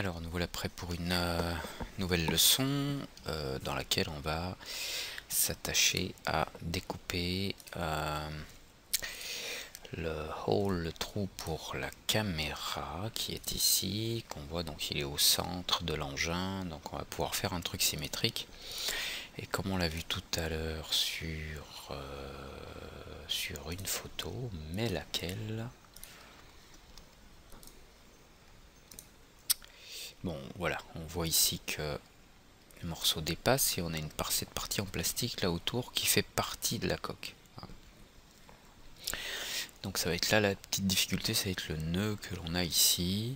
Alors, nous voilà prêts pour une nouvelle leçon dans laquelle on va s'attacher à découper le trou pour la caméra qui est ici, qu'on voit. Donc il est au centre de l'engin, donc on va pouvoir faire un truc symétrique. Et comme on l'a vu tout à l'heure sur une photo, mais laquelle? Bon, voilà, on voit ici que le morceau dépasse et on a cette partie en plastique là autour qui fait partie de la coque. Donc ça va être là la petite difficulté, ça va être le nœud que l'on a ici.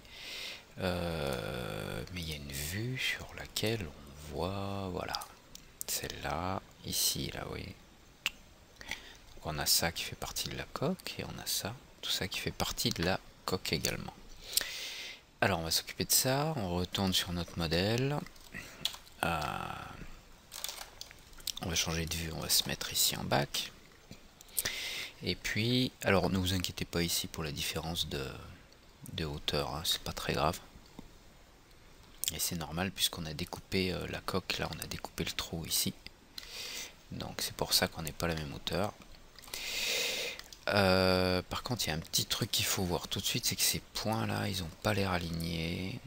Mais il y a une vue sur laquelle on voit, voilà, celle-là, ici, là, oui. Donc on a ça qui fait partie de la coque et on a ça, tout ça qui fait partie de la coque également. Alors on va s'occuper de ça, on retourne sur notre modèle. On va changer de vue, on va se mettre ici en bac. Et puis, alors ne vous inquiétez pas ici pour la différence de hauteur, hein, c'est pas très grave. Et c'est normal puisqu'on a découpé la coque, là on a découpé le trou ici. Donc c'est pour ça qu'on n'est pas à la même hauteur. Par contre il y a un petit truc qu'il faut voir tout de suite, c'est que ces points là, ils n'ont pas l'air alignés.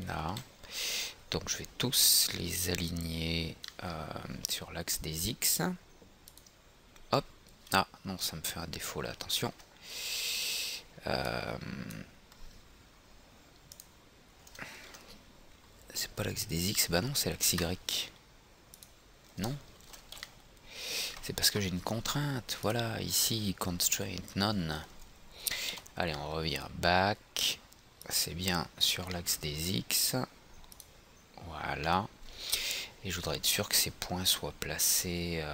Là. Donc je vais tous les aligner sur l'axe des X. Hop. Ah non, ça me fait un défaut là, attention. C'est pas l'axe des X, bah non, c'est l'axe Y. Non. C'est parce que j'ai une contrainte. Voilà, ici, constraint, none. Allez, on revient back. C'est bien sur l'axe des X. Voilà. Et je voudrais être sûr que ces points soient placés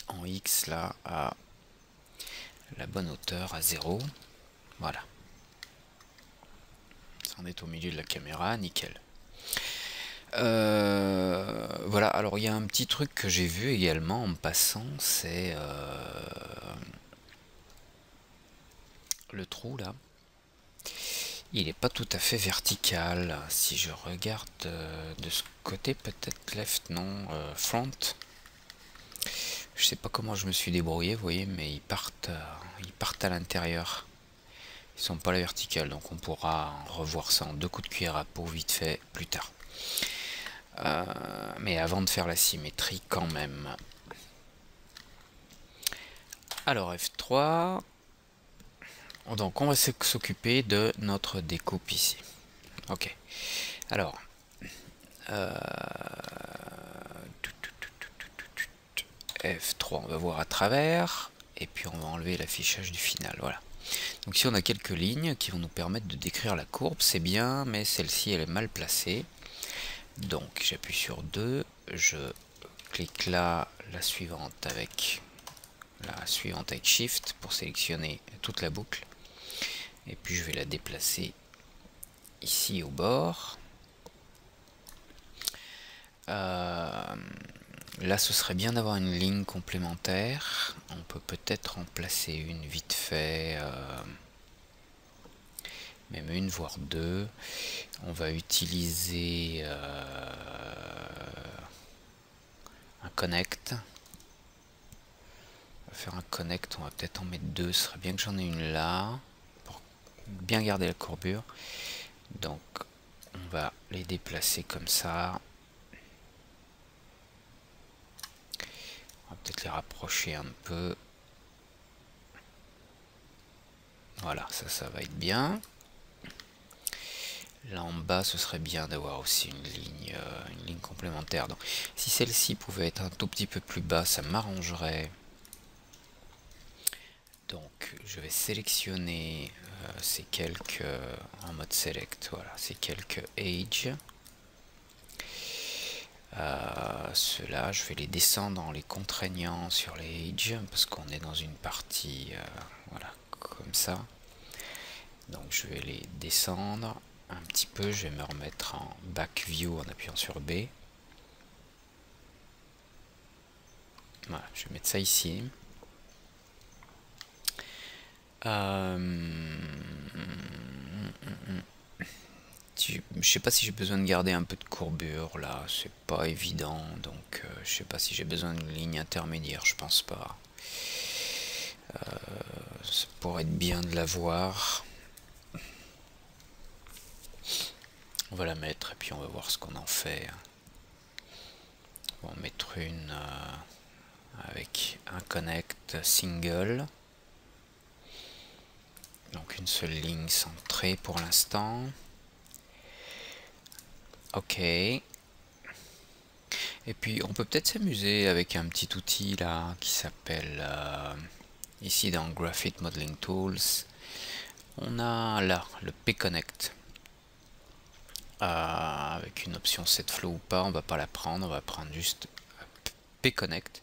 en X, là, à la bonne hauteur, à 0. Voilà. Ça en est au milieu de la caméra, nickel. Voilà, alors il y a un petit truc que j'ai vu également en me passant, c'est le trou là. Il n'est pas tout à fait vertical. Si je regarde de ce côté, peut-être left, non, front. Je sais pas comment je me suis débrouillé, vous voyez, mais ils partent à l'intérieur. Ils sont pas à la verticale, donc on pourra revoir ça en 2 coups de cuillère à peau vite fait plus tard. Mais avant de faire la symétrie quand même. Alors F3. Donc on va s'occuper de notre découpe ici. Ok. Alors. F3, on va voir à travers. Et puis on va enlever l'affichage du final. Voilà. Donc ici on a quelques lignes qui vont nous permettre de décrire la courbe. C'est bien, mais celle-ci elle est mal placée. Donc j'appuie sur 2. Je clique là, la suivante avec Shift pour sélectionner toute la boucle. Et puis je vais la déplacer ici au bord. Là ce serait bien d'avoir une ligne complémentaire. On peut peut-être en placer une vite fait, même une voire 2. On va utiliser un connect. On va faire un connect, on va peut-être en mettre 2. Ce serait bien que j'en ai une là pour bien garder la courbure. Donc on va les déplacer comme ça. On va peut-être les rapprocher un peu. Voilà, ça va être bien. Là en bas, ce serait bien d'avoir aussi une ligne complémentaire. Donc, si celle-ci pouvait être un tout petit peu plus bas, ça m'arrangerait. Donc, je vais sélectionner ces quelques en mode select. Voilà, ces quelques age. Ceux-là, je vais les descendre en les contraignant sur les age parce qu'on est dans une partie, voilà, comme ça. Donc, je vais les descendre un petit peu. Je vais me remettre en back view en appuyant sur B. Voilà, je vais mettre ça ici. Je sais pas si j'ai besoin de garder un peu de courbure là, c'est pas évident, donc je sais pas si j'ai besoin d'une ligne intermédiaire, je pense pas. Ça pourrait être bien de l'avoir. On va la mettre et puis on va voir ce qu'on en fait. On va en mettre une avec un connect single. Donc une seule ligne centrée pour l'instant. Ok. Et puis on peut peut-être s'amuser avec un petit outil là qui s'appelle ici dans Graphite Modeling Tools. On a là le P-Connect. Avec une option set flow ou pas, on va pas la prendre, on va prendre juste P-Connect.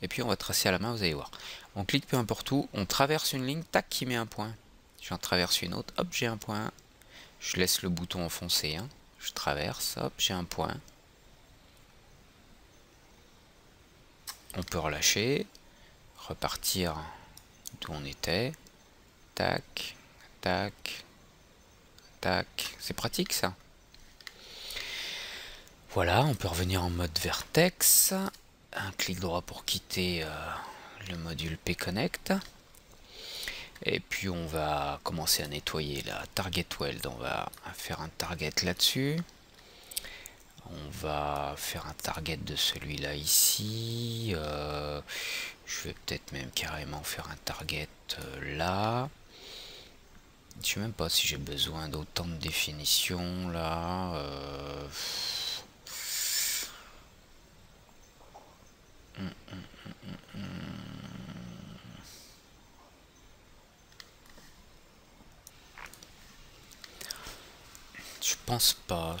Et puis on va tracer à la main, vous allez voir. On clique peu importe où, on traverse une ligne, tac, qui met un point. J'en traverse une autre, hop, j'ai un point. Je laisse le bouton enfoncé, hein. Je traverse, hop, j'ai un point. On peut relâcher, repartir d'où on était. Tac, tac, tac. C'est pratique ça. Voilà, on peut revenir en mode vertex. Un clic droit pour quitter le module P-Connect. Et puis on va commencer à nettoyer la target weld. On va faire un target là-dessus. On va faire un target de celui-là ici. Je vais peut-être même carrément faire un target là. Je sais même pas si j'ai besoin d'autant de définition là. Je pense pas.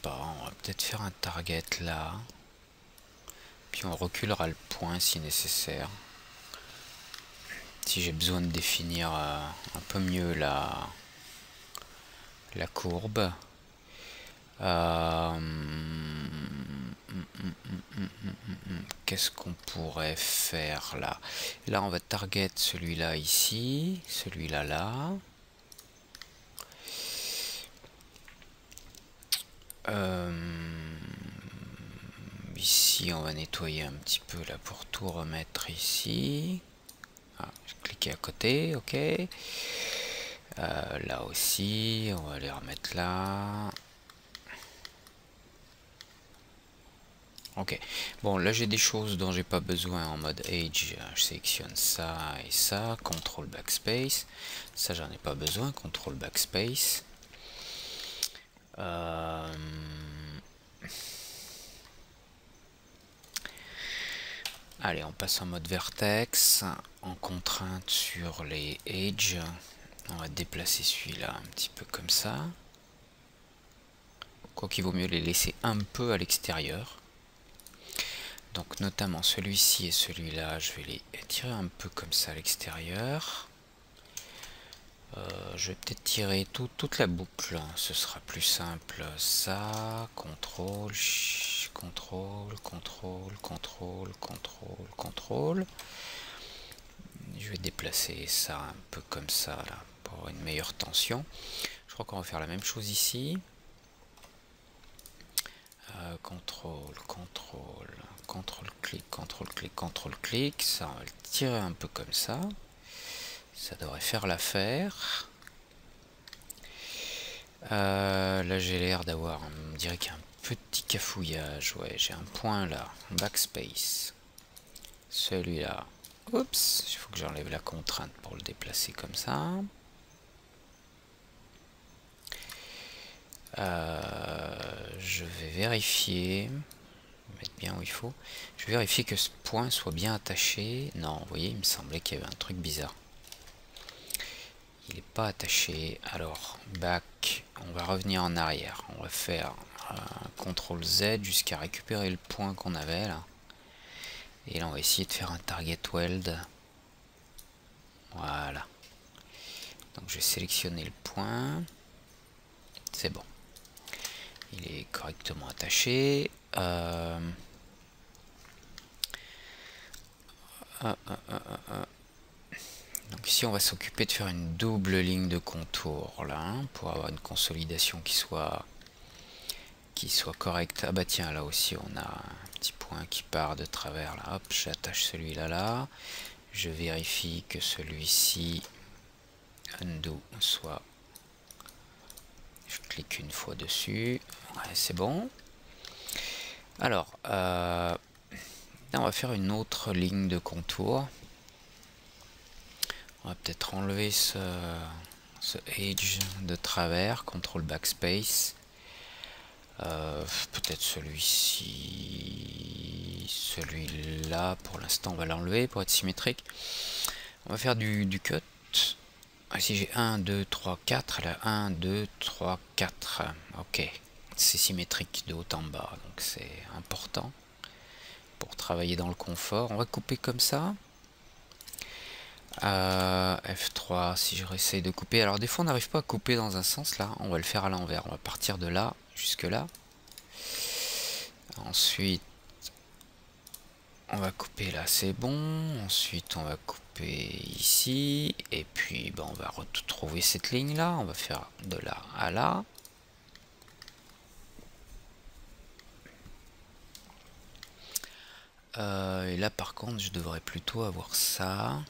On va peut-être faire un target là. Puis on reculera le point si nécessaire. Si j'ai besoin de définir un peu mieux la courbe. Qu'est-ce qu'on pourrait faire là? Là on va target celui-là ici, celui-là là. Ici on va nettoyer un petit peu là pour tout remettre ici. Je cliquais à côté, ok. Là aussi, on va les remettre là. Ok, bon là j'ai des choses dont j'ai pas besoin en mode Edge. Je sélectionne ça et ça, CTRL Backspace. Ça j'en ai pas besoin, CTRL Backspace. Allez, on passe en mode Vertex, en contrainte sur les Edge. On va déplacer celui-là un petit peu comme ça. Quoi qu'il vaut mieux les laisser un peu à l'extérieur. Donc notamment celui-ci et celui-là, je vais les tirer un peu comme ça à l'extérieur. Je vais peut-être tirer toute la boucle, ce sera plus simple. Ça, CTRL, CTRL, CTRL, CTRL, CTRL, CTRL. Je vais déplacer ça un peu comme ça là, pour avoir une meilleure tension. Je crois qu'on va faire la même chose ici. CTRL, CTRL, CTRL-clic, CTRL-clic, CTRL-clic. Ça, on va le tirer un peu comme ça. Ça devrait faire l'affaire. Là, j'ai l'air d'avoir, on dirait qu'il y a un petit cafouillage. Ouais, j'ai un point là. Backspace. Celui-là. Oups, il faut que j'enlève la contrainte pour le déplacer comme ça. Je vais vérifier, mettre bien où il faut. Je vais vérifier que ce point soit bien attaché. Non, vous voyez, il me semblait qu'il y avait un truc bizarre. Il n'est pas attaché. Alors, back, on va revenir en arrière. On va faire un CTRL Z jusqu'à récupérer le point qu'on avait là. Et là, on va essayer de faire un target weld. Voilà. Donc, je vais sélectionner le point. C'est bon. Il est correctement attaché. Donc ici on va s'occuper de faire une double ligne de contour là, pour avoir une consolidation qui soit qui soit correct. Ah bah tiens, là aussi on a un petit point qui part de travers là. Hop, j'attache celui-là là. Je vérifie que celui-ci undo soit. Je clique une fois dessus. Ouais, c'est bon. Alors, là on va faire une autre ligne de contour. On va peut-être enlever ce edge de travers, CTRL backspace. Peut-être celui-là, pour l'instant on va l'enlever pour être symétrique. On va faire du cut. Si j'ai 1, 2, 3, 4, là 1, 2, 3, 4. Ok, c'est symétrique de haut en bas, donc c'est important pour travailler dans le confort. On va couper comme ça. F3, si je réessaye de couper. Alors des fois on n'arrive pas à couper dans un sens là, on va le faire à l'envers. On va partir de là jusque là. Ensuite on va couper là, c'est bon. Ensuite on va couper ici. Et puis on va retrouver cette ligne là. On va faire de là à là. Et là par contre je devrais plutôt avoir ça.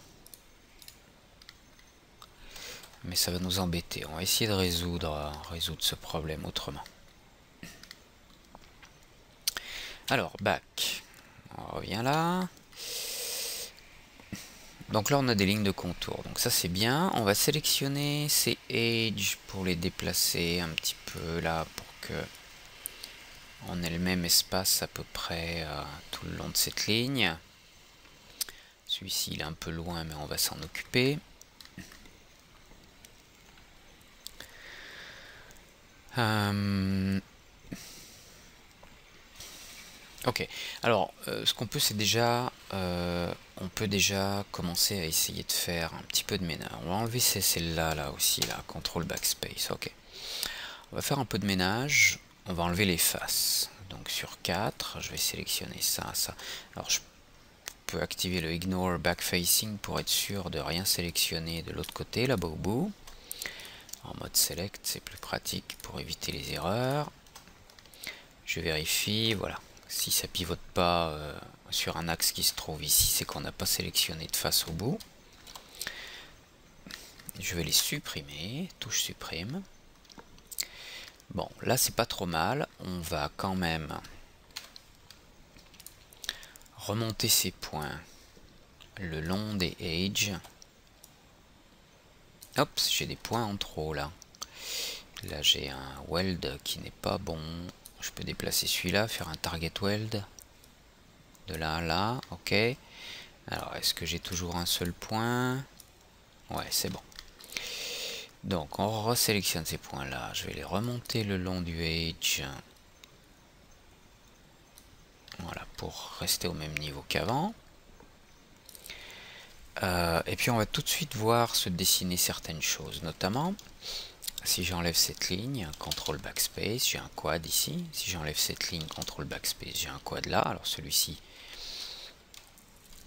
Mais ça va nous embêter. On va essayer de résoudre ce problème autrement. Alors, back. On revient là. Donc là, on a des lignes de contour. Donc ça, c'est bien. On va sélectionner ces edges pour les déplacer un petit peu là pour que on ait le même espace à peu près tout le long de cette ligne. Celui-ci, il est un peu loin, mais on va s'en occuper. Ok, alors ce qu'on peut, c'est déjà on peut déjà commencer à essayer de faire un petit peu de ménage. On va enlever celle-là là aussi, là, CTRL backspace. Ok, on va faire un peu de ménage. On va enlever les faces. Donc sur 4, je vais sélectionner ça, ça. Alors je peux activer le ignore backfacing pour être sûr de rien sélectionner de l'autre côté là-bas au bout. En mode select, c'est plus pratique pour éviter les erreurs. Je vérifie, voilà. Si ça pivote pas sur un axe qui se trouve ici, c'est qu'on n'a pas sélectionné de face au bout. Je vais les supprimer, touche supprime. Bon, là c'est pas trop mal. On va quand même remonter ces points le long des edges. Hop, j'ai des points en trop là. Là j'ai un weld qui n'est pas bon. Je peux déplacer celui-là, faire un target weld. De là à là, ok. Alors, est-ce que j'ai toujours un seul point? Ouais, c'est bon. Donc, on resélectionne ces points-là. Je vais les remonter le long du edge. Voilà, pour rester au même niveau qu'avant. Et puis, on va tout de suite voir se dessiner certaines choses. Notamment, si j'enlève cette ligne, CTRL backspace, j'ai un quad ici. Si j'enlève cette ligne, CTRL backspace, j'ai un quad là. Alors, celui-ci,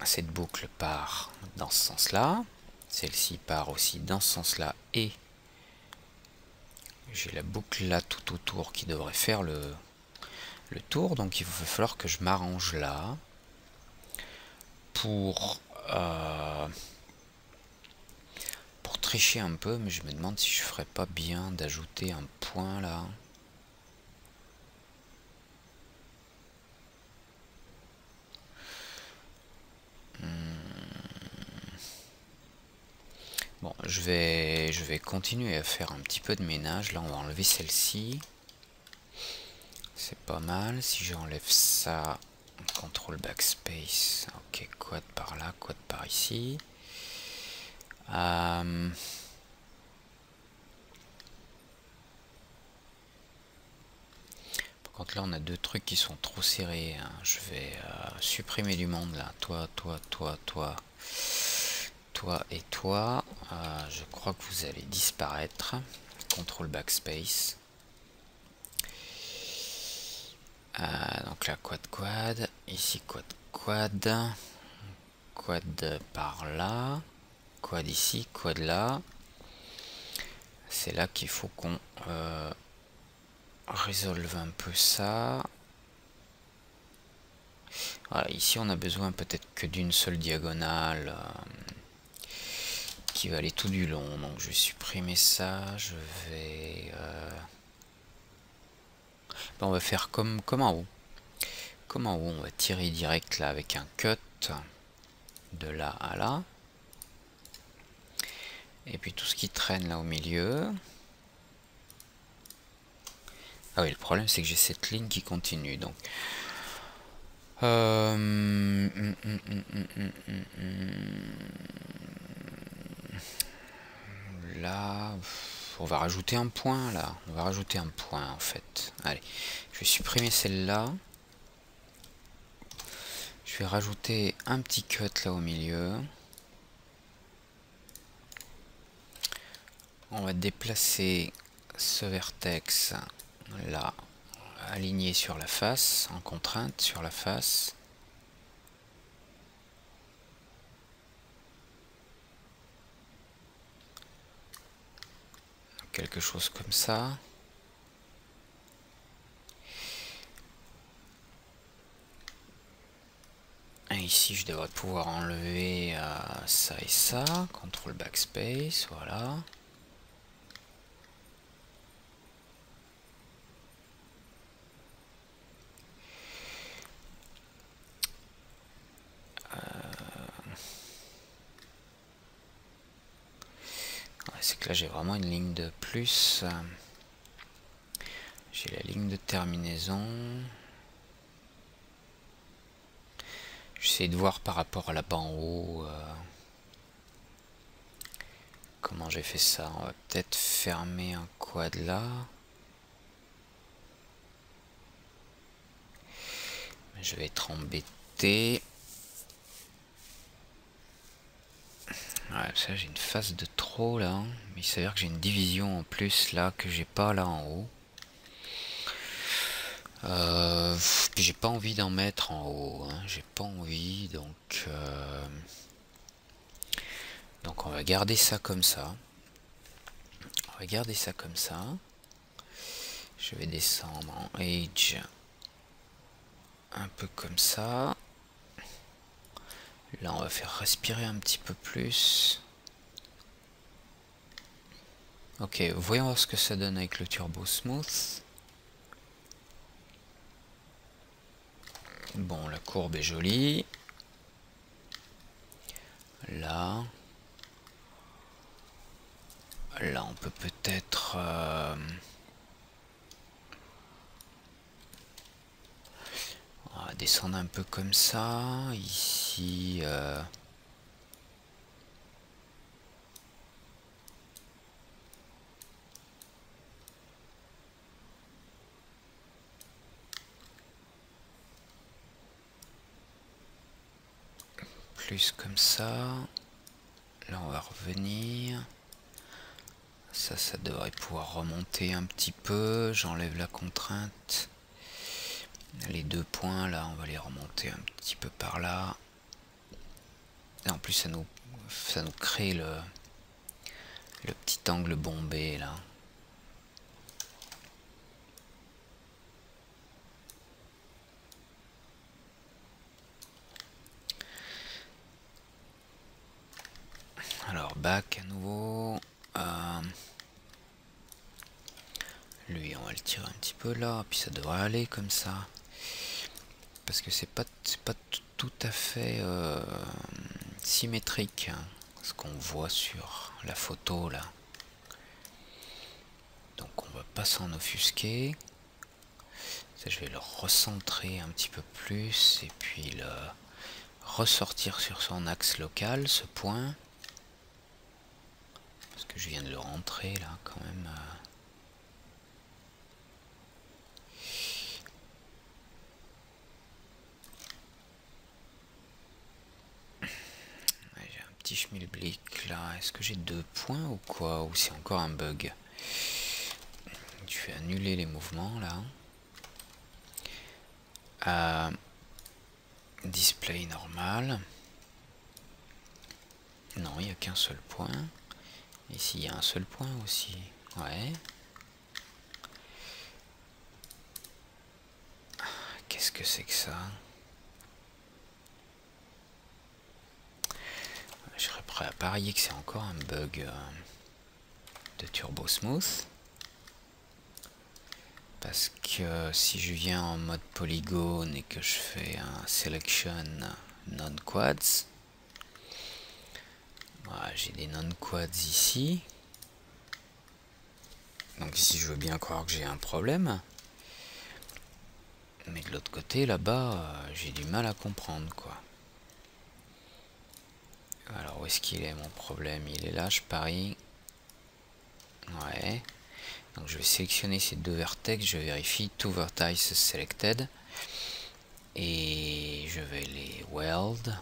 cette boucle part dans ce sens-là. Celle-ci part aussi dans ce sens-là. Et j'ai la boucle là tout autour qui devrait faire le tour. Donc il va falloir que je m'arrange là pour tricher un peu. Mais je me demande si je ferais pas bien d'ajouter un point là. Bon, je vais continuer à faire un petit peu de ménage. Là, on va enlever celle-ci. C'est pas mal. Si j'enlève ça, CTRL backspace. Ok, quad par là, quad par ici. Par contre, là, on a deux trucs qui sont trop serrés. Hein. Je vais supprimer du monde là. Toi et toi. Je crois que vous allez disparaître. CTRL backspace. Donc là, quad. Ici, quad. Quad par là. Quad ici, quad là. C'est là qu'il faut qu'on résolve un peu ça. Voilà, ici on a besoin peut-être que d'une seule diagonale qui va aller tout du long. Donc je vais supprimer ça. Je vais... on va faire comme en haut. Comme en haut, on va tirer direct là avec un cut de là à là. Et puis tout ce qui traîne là au milieu. Ah oui, le problème c'est que j'ai cette ligne qui continue. Donc là, on va rajouter un point là. On va rajouter un point en fait. Allez, je vais supprimer celle-là. Je vais rajouter un petit cut là au milieu. On va déplacer ce vertex là, aligné sur la face, en contrainte sur la face. Quelque chose comme ça. Et ici, je devrais pouvoir enlever ça et ça. CTRL backspace, voilà. C'est que là, j'ai vraiment une ligne de plus. J'ai la ligne de terminaison. J'essaie de voir par rapport à là-bas en haut comment j'ai fait ça. On va peut-être fermer un quad là. Je vais être embêté. Ouais, ça j'ai une face de trop là. Mais il s'avère que j'ai une division en plus là que j'ai pas là en haut. Puis j'ai pas envie d'en mettre en haut. Hein. J'ai pas envie donc on va garder ça comme ça. On va garder ça comme ça. Je vais descendre en Edge. Un peu comme ça. Là on va faire respirer un petit peu plus. Ok, voyons voir ce que ça donne avec le Turbo Smooth. Bon, la courbe est jolie. Là. Là on peut peut-être... on va descendre un peu comme ça. Ici... plus comme ça. Là on va revenir. Ça devrait pouvoir remonter un petit peu. J'enlève la contrainte. Les deux points là, on va les remonter un petit peu par là. Et en plus ça nous crée le petit angle bombé là. Alors back à nouveau. Lui on va le tirer un petit peu là, puis ça devrait aller comme ça. Parce que c'est pas tout à fait symétrique hein, ce qu'on voit sur la photo là. Donc on va pas s'en offusquer. Ça, je vais le recentrer un petit peu plus et puis le ressortir sur son axe local, ce point. Parce que je viens de le rentrer là quand même. J'ai un petit schmilblick là. Est-ce que j'ai deux points ou quoi? Ou c'est encore un bug? Je vais annuler les mouvements là. Display normal. Non, il n'y a qu'un seul point. Ici, il y a un seul point aussi. Ouais. que c'est que ça? Je serais prêt à parier que c'est encore un bug de Turbo Smooth. Parce que si je viens en mode polygone et que je fais un selection non-quads, voilà, j'ai des non-quads ici. Donc ici je veux bien croire que j'ai un problème. Mais de l'autre côté là-bas, j'ai du mal à comprendre quoi. Alors où est-ce qu'il est mon problème? Il est là, je parie. Ouais. Donc je vais sélectionner ces deux vertex, je vérifie two vertices selected et je vais les weld.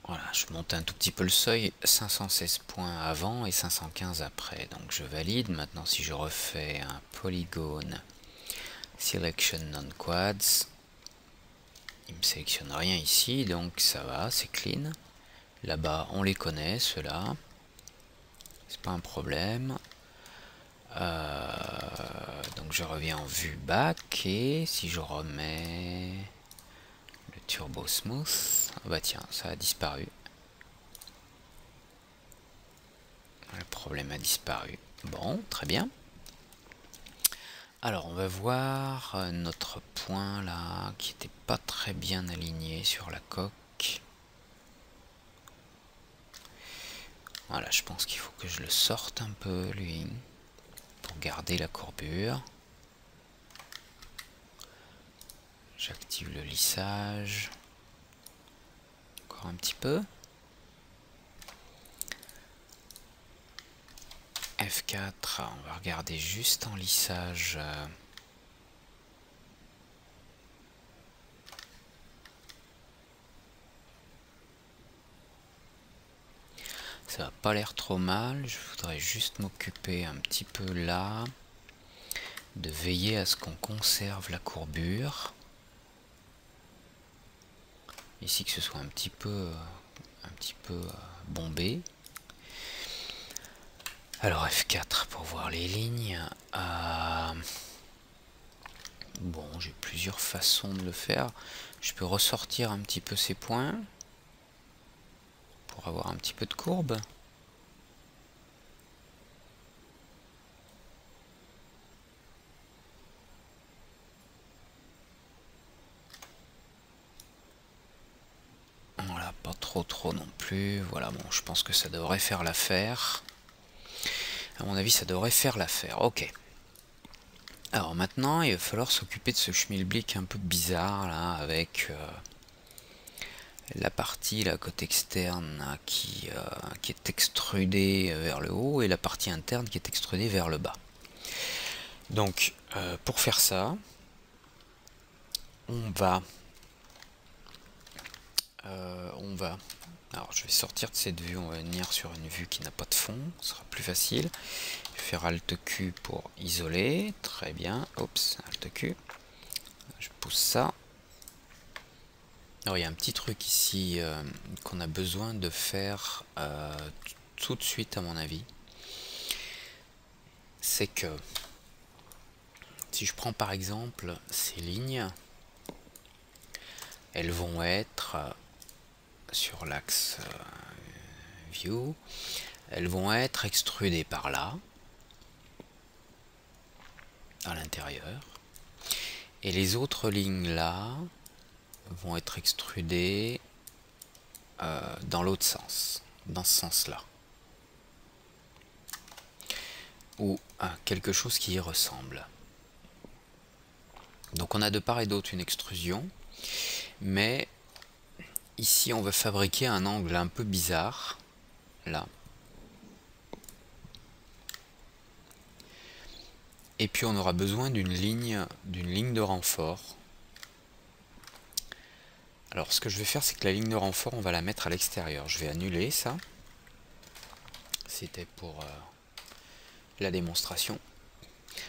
Voilà, je monte un tout petit peu le seuil, 516 points avant et 515 après. Donc je valide. Maintenant si je refais un polygone selection non quads, il me sélectionne rien ici, donc ça va, c'est clean. Là-bas, on les connaît, ceux-là. C'est pas un problème. Donc je reviens en vue back et si je remets le Turbo Smooth, ah bah tiens, ça a disparu. Le problème a disparu. Bon, très bien. Alors on va voir notre point là qui n'était pas très bien aligné sur la coque. Voilà, je pense qu'il faut que je le sorte un peu lui pour garder la courbure. J'active le lissage. Encore un petit peu. F4, on va regarder juste en lissage. Ça va pas l'air trop mal. Je voudrais juste m'occuper un petit peu là, de veiller à ce qu'on conserve la courbure. Ici que ce soit un petit peu bombé. Alors F4 pour voir les lignes. Bon, j'ai plusieurs façons de le faire. Je peux ressortir un petit peu ces points pour avoir un petit peu de courbe. Voilà, pas trop non plus. Voilà, bon, je pense que ça devrait faire l'affaire. À mon avis, ça devrait faire l'affaire. Ok. Alors maintenant, il va falloir s'occuper de ce schmilblick un peu bizarre là, avec la partie, la côte externe là, qui est extrudée vers le haut et la partie interne qui est extrudée vers le bas. Donc, pour faire ça, on va... Alors, je vais sortir de cette vue, on va venir sur une vue qui n'a pas de fond, ce sera plus facile. Je vais faire Alt-Q pour isoler, très bien, oups, Alt-Q. Je pousse ça. Alors il y a un petit truc ici qu'on a besoin de faire tout de suite à mon avis. C'est que si je prends par exemple ces lignes, elles vont être sur l'axe View, elles vont être extrudées par là, à l'intérieur. Et les autres lignes là vont être extrudées dans l'autre sens, dans ce sens-là. Ou quelque chose qui y ressemble. Donc on a de part et d'autre une extrusion, mais ici on va fabriquer un angle un peu bizarre, là. Et puis on aura besoin d'une ligne de renfort. Alors ce que je vais faire, c'est que la ligne de renfort, on va la mettre à l'extérieur. Je vais annuler ça. C'était pour la démonstration.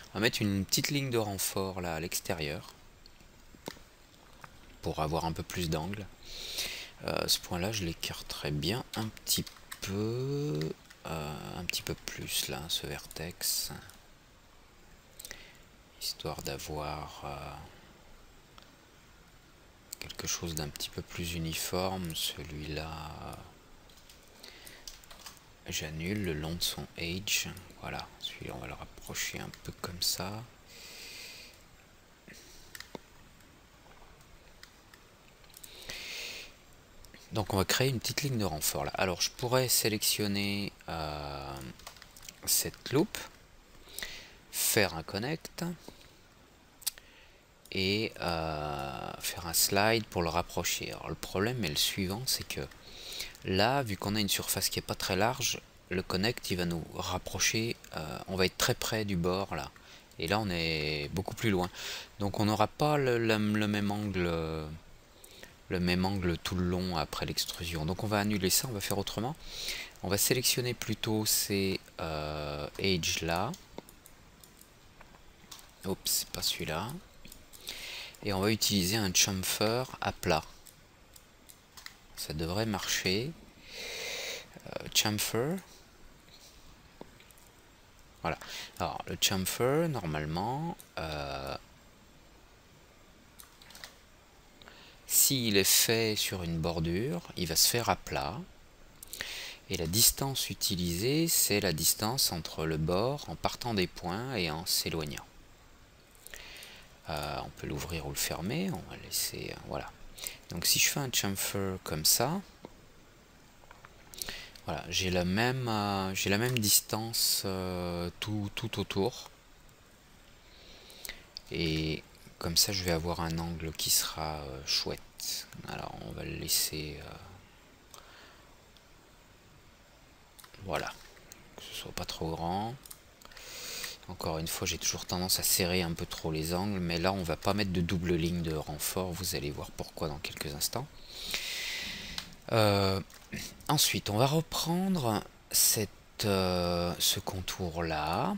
On va mettre une petite ligne de renfort là à l'extérieur pour avoir un peu plus d'angle. Ce point là je l'écarterai bien un petit peu. un petit peu plus là, ce vertex, histoire d'avoir quelque chose d'un petit peu plus uniforme. Celui-là, j'annule le long de son edge. Voilà, celui-là on va le rapprocher un peu comme ça. Donc on va créer une petite ligne de renfort là. Alors je pourrais sélectionner cette loupe, faire un connect et faire un slide pour le rapprocher. Alors le problème est le suivant, c'est que là, vu qu'on a une surface qui est pas très large, le connect il va nous rapprocher, on va être très près du bord là, et là on est beaucoup plus loin, donc on n'aura pas le même angle, tout le long après l'extrusion. Donc on va annuler ça, on va faire autrement. On va sélectionner plutôt ces edges là. Oups, pas celui-là. Et on va utiliser un chamfer à plat. Ça devrait marcher. Chamfer. Voilà. Alors le chamfer, normalement, s'il est fait sur une bordure, il va se faire à plat. Et la distance utilisée, c'est la distance entre le bord en partant des points et en s'éloignant. On peut l'ouvrir ou le fermer, on va laisser, voilà. Donc si je fais un chamfer comme ça, voilà, j'ai la même distance tout autour. Et comme ça je vais avoir un angle qui sera chouette. Alors on va le laisser voilà, que ce soit pas trop grand. Encore une fois, j'ai toujours tendance à serrer un peu trop les angles, mais là on va pas mettre de double ligne de renfort, vous allez voir pourquoi dans quelques instants. Ensuite on va reprendre ce contour là.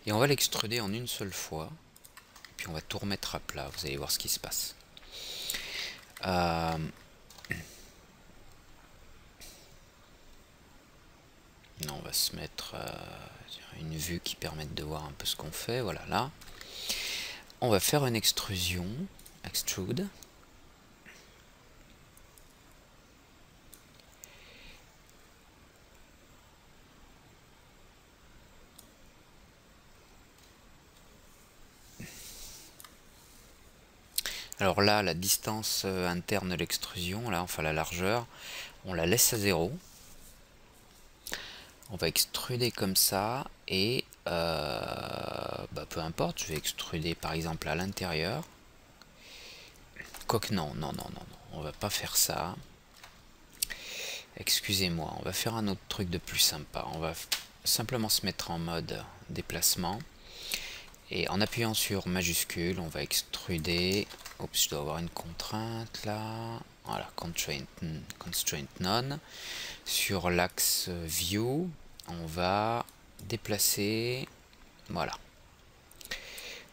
Et on va l'extruder en une seule fois. Puis on va tout remettre à plat, vous allez voir ce qui se passe. On va se mettre une vue qui permette de voir un peu ce qu'on fait. Voilà, là. On va faire une extrusion. Extrude. Alors là, la distance interne de l'extrusion, là, enfin la largeur, on la laisse à 0. On va extruder comme ça et peu importe, je vais extruder par exemple à l'intérieur. Quoique non, on va pas faire ça. Excusez-moi, on va faire un autre truc de plus sympa. On va simplement se mettre en mode déplacement. Et en appuyant sur majuscule, on va extruder. Oups, je dois avoir une contrainte là. Voilà, constraint none. Sur l'axe view, on va déplacer. Voilà.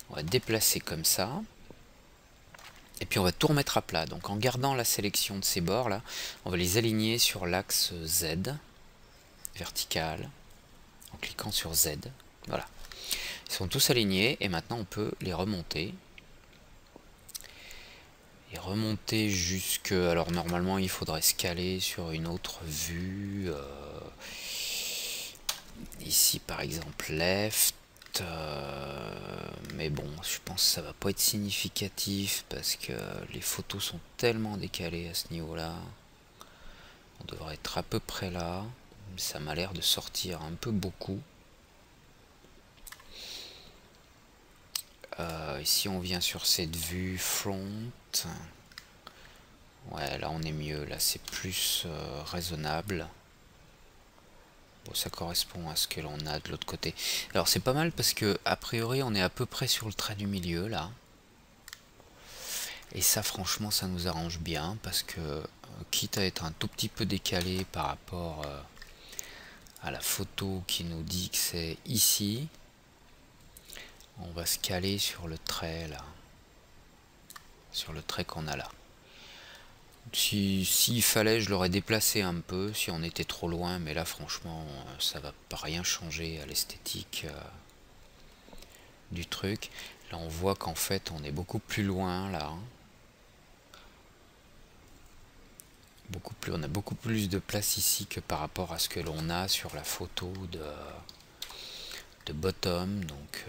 On va déplacer comme ça. Et puis on va tout remettre à plat. Donc en gardant la sélection de ces bords là, on va les aligner sur l'axe Z, vertical, en cliquant sur Z. Voilà. Ils sont tous alignés et maintenant on peut les remonter. Et remonter jusque... Alors normalement il faudrait se caler sur une autre vue. Ici par exemple left. Mais bon, je pense que ça va pas être significatif parce que les photos sont tellement décalées à ce niveau-là. On devrait être à peu près là. Ça m'a l'air de sortir un peu beaucoup. Ici on vient sur cette vue front. Ouais, là on est mieux. Là c'est plus raisonnable. Bon, ça correspond à ce que l'on a de l'autre côté. Alors c'est pas mal parce que a priori on est à peu près sur le trait du milieu là. Et ça franchement ça nous arrange bien parce que quitte à être un tout petit peu décalé par rapport à la photo qui nous dit que c'est ici, on va se caler sur le trait là. sur le trait qu'on a là. S'il fallait, je l'aurais déplacé un peu si on était trop loin, mais là franchement ça va pas rien changer à l'esthétique du truc. Là on voit qu'en fait on est beaucoup plus loin là, hein. On a beaucoup plus de place ici que par rapport à ce que l'on a sur la photo de bottom, donc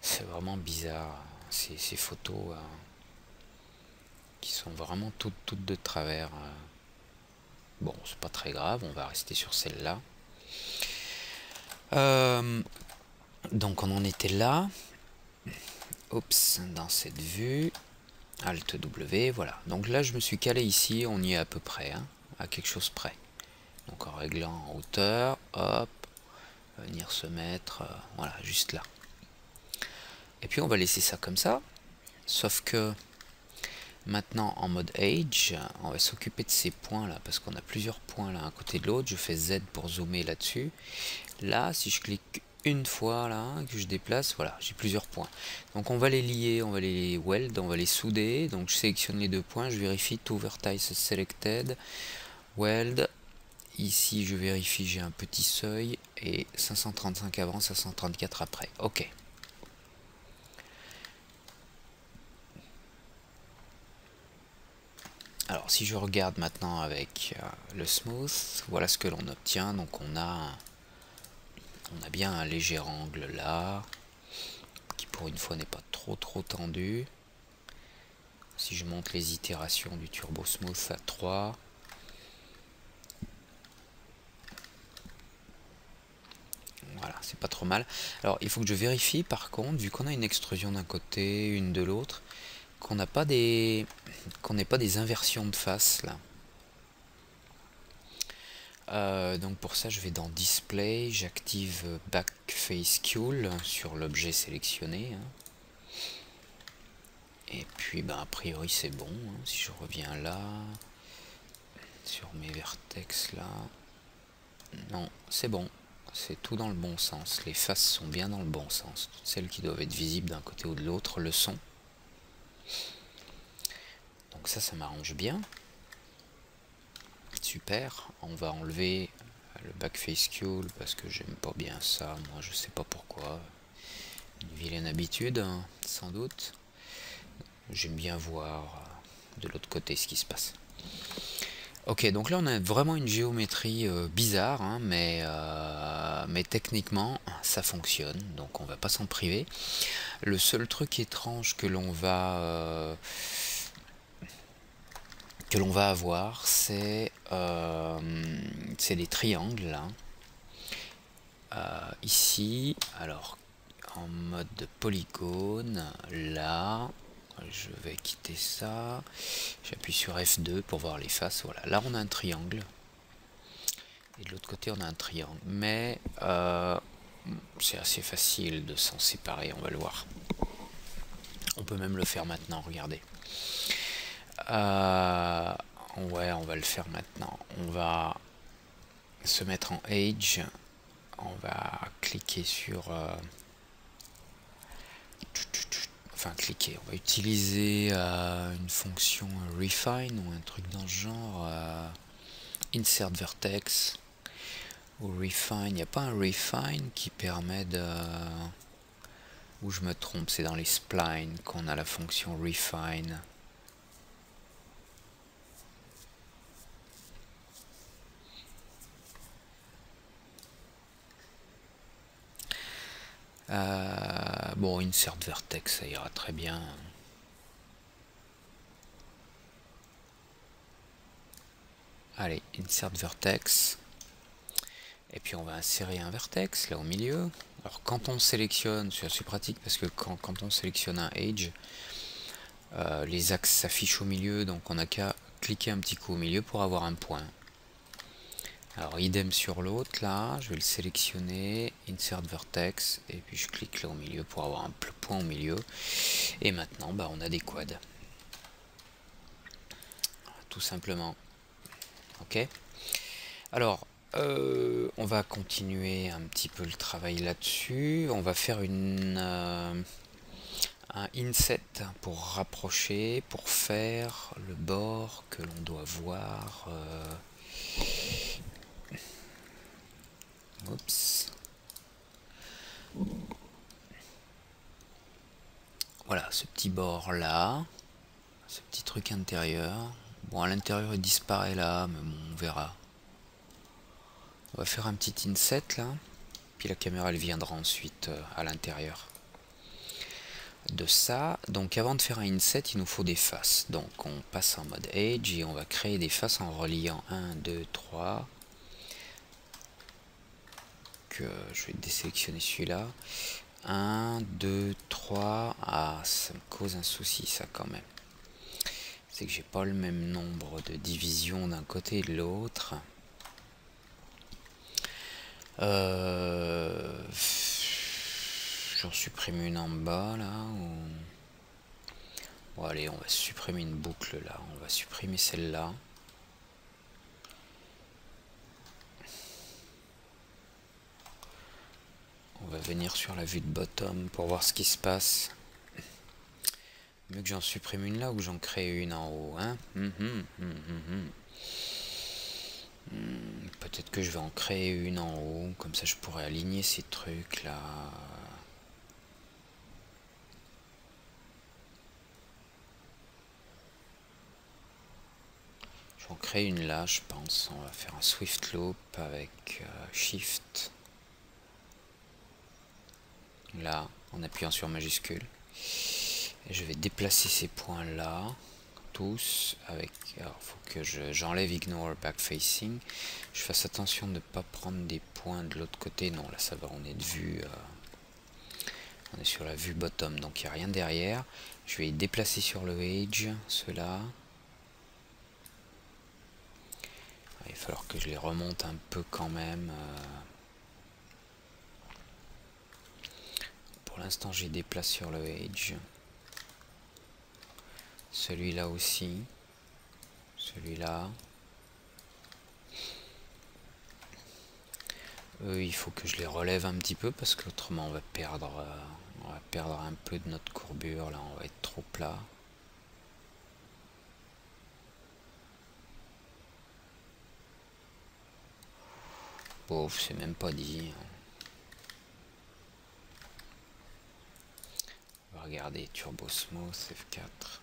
c'est vraiment bizarre ces photos qui sont vraiment toutes de travers. Bon, c'est pas très grave, on va rester sur celle-là. Donc on en était là. Oups, dans cette vue. Alt W, voilà. Donc là je me suis calé ici, on y est à peu près, hein, à quelque chose près. Donc en réglant en hauteur, hop, venir se mettre, voilà, juste là. Et puis on va laisser ça comme ça, sauf que maintenant en mode Age, on va s'occuper de ces points là, parce qu'on a plusieurs points là, à côté de l'autre. Je fais Z pour zoomer là-dessus. Là, si je clique une fois là, que je déplace, voilà, j'ai plusieurs points. Donc on va les lier, on va les weld, on va les souder. Donc je sélectionne les 2 points, je vérifie Two Vertices Selected, Weld. Ici je vérifie, j'ai un petit seuil et 535 avant, 534 après. Ok. Alors si je regarde maintenant avec le smooth, voilà ce que l'on obtient. Donc on a bien un léger angle là, qui pour une fois n'est pas trop tendu. Si je monte les itérations du Turbo Smooth à 3, voilà, c'est pas trop mal. Alors il faut que je vérifie par contre, vu qu'on a une extrusion d'un côté, une de l'autre, qu'on n'ait pas des inversions de face là. Donc pour ça je vais dans Display, j'active Back Face Cull sur l'objet sélectionné, hein. Et puis ben, a priori c'est bon, hein. Si je reviens là, sur mes vertex là, non c'est bon, c'est tout dans le bon sens, les faces sont bien dans le bon sens, toutes celles qui doivent être visibles d'un côté ou de l'autre le sont. Donc ça m'arrange bien. Super, on va enlever le backface cull parce que j'aime pas bien ça, moi je sais pas pourquoi, une vilaine habitude, hein, sans doute. J'aime bien voir de l'autre côté ce qui se passe. Ok, donc là on a vraiment une géométrie bizarre, hein, mais techniquement ça fonctionne, donc on va pas s'en priver. Le seul truc étrange que l'on va avoir, c'est des triangles là. Ici, alors en mode polygone, là, je vais quitter ça, j'appuie sur F2 pour voir les faces, voilà, là on a un triangle, et de l'autre côté on a un triangle, mais c'est assez facile de s'en séparer, on va le voir. On peut même le faire maintenant, regardez. Ouais, on va le faire maintenant. On va se mettre en Age. On va cliquer sur... Enfin, cliquer. On va utiliser une fonction Refine ou un truc dans ce genre. Insert Vertex ou Refine. Il n'y a pas un Refine qui permet de... Ou je me trompe, c'est dans les splines qu'on a la fonction Refine. Bon, Insert Vertex, ça ira très bien. Allez, Insert Vertex. Et puis on va insérer un vertex là au milieu. Alors quand on sélectionne, c'est assez pratique parce que quand on sélectionne un Edge, les axes s'affichent au milieu, donc on n'a qu'à cliquer un petit coup au milieu pour avoir un point. Alors idem sur l'autre, là, je vais le sélectionner, Insert Vertex, et puis je clique là au milieu pour avoir un point au milieu. Et maintenant, bah, on a des quads. Tout simplement. Ok. Alors, on va continuer un petit peu le travail là-dessus. On va faire un inset pour rapprocher, pour faire le bord que l'on doit voir. Oups. Voilà, ce petit bord là, ce petit truc intérieur. Bon, à l'intérieur il disparaît là, mais bon, on verra. On va faire un petit inset là, puis la caméra elle viendra ensuite à l'intérieur de ça. Donc avant de faire un inset, il nous faut des faces. Donc on passe en mode Edge et on va créer des faces en reliant 1, 2, 3. Que je vais désélectionner celui-là. 1, 2, 3. Ah, ça me cause un souci ça quand même. C'est que j'ai pas le même nombre de divisions d'un côté et de l'autre. J'en supprime une en bas là. Bon allez, on va supprimer une boucle là. On va supprimer celle-là. On va venir sur la vue de bottom pour voir ce qui se passe. Mieux que j'en supprime une là ou que j'en crée une en haut, hein. Peut-être que je vais en créer une en haut, comme ça je pourrais aligner ces trucs là. Je vais en créer une là, je pense. On va faire un Swift Loop avec Shift. Là, en appuyant sur majuscule. Et je vais déplacer ces points là. Tous avec, alors faut que j'enlève ignore backfacing, je fasse attention de ne pas prendre des points de l'autre côté. Non, là ça va, on est de vue, on est sur la vue bottom, donc il n'y a rien derrière. Je vais déplacer sur le edge ceux-là. Il va falloir que je les remonte un peu quand même. Pour l'instant j'ai déplacé sur le edge. Celui-là aussi. Celui-là. Il faut que je les relève un petit peu parce qu'autrement on va perdre un peu de notre courbure. Là, on va être trop plat. Bon, c'est même pas dit. On va regarder Turbo Smooth F4.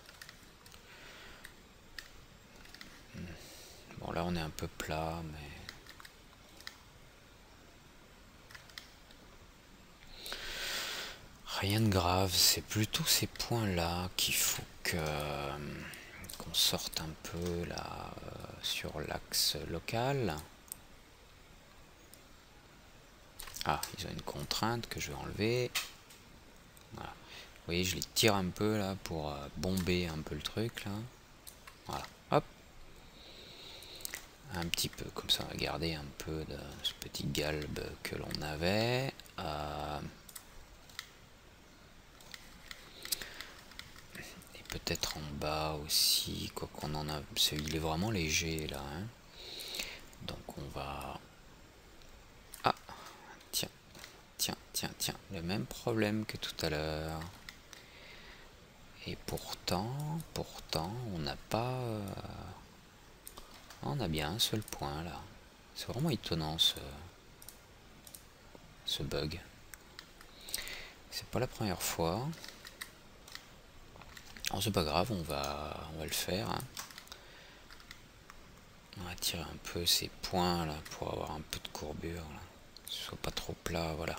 Bon, là on est un peu plat, mais rien de grave. C'est plutôt ces points là qu'il faut qu'on sorte un peu là sur l'axe local. Ah, ils ont une contrainte que je vais enlever. Voilà. Vous voyez, je les tire un peu là pour bomber un peu le truc là. Voilà, hop. Un petit peu, comme ça on va garder un peu de ce petit galbe que l'on avait. Et peut-être en bas aussi, quoi qu'on en a. Il est vraiment léger là. Hein. Donc on va... Ah, tiens, le même problème que tout à l'heure. Et pourtant, on n'a pas... On a bien un seul point là. C'est vraiment étonnant ce bug. C'est pas la première fois. Alors c'est pas grave, on va le faire. Hein. On va tirer un peu ces points là pour avoir un peu de courbure. Là. Que ce soit pas trop plat, voilà.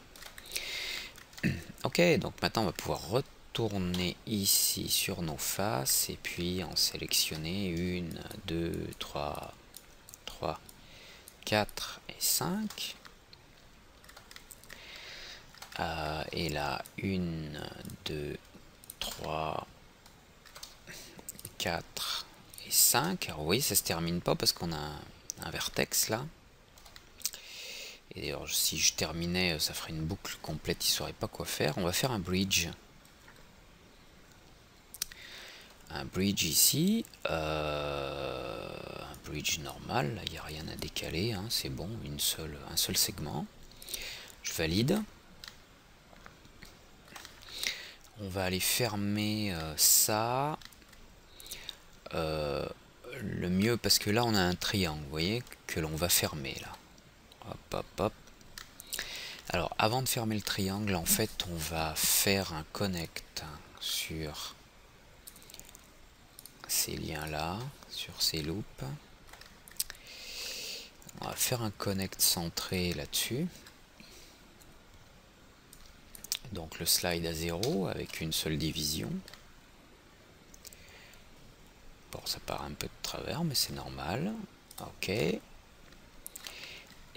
Ok, donc maintenant on va pouvoir retourner ici sur nos faces et puis en sélectionner 1, 2, 3, 4 et 5. Et là, 1, 2, 3, 4 et 5. Alors vous voyez, ça se termine pas parce qu'on a un vertex là. Et d'ailleurs, si je terminais, ça ferait une boucle complète, il ne saurait pas quoi faire. On va faire un bridge. Un bridge ici. Un bridge normal, il n'y a rien à décaler, hein, c'est bon, un seul segment. Je valide. On va aller fermer ça. Le mieux, parce que là on a un triangle, vous voyez, que l'on va fermer là. Hop, hop, hop. Alors avant de fermer le triangle, en fait on va faire un connect sur ces liens là, sur ces loops. On va faire un connect centré là-dessus. Donc le slide à 0 avec une seule division. Bon, ça part un peu de travers, mais c'est normal. Ok. Et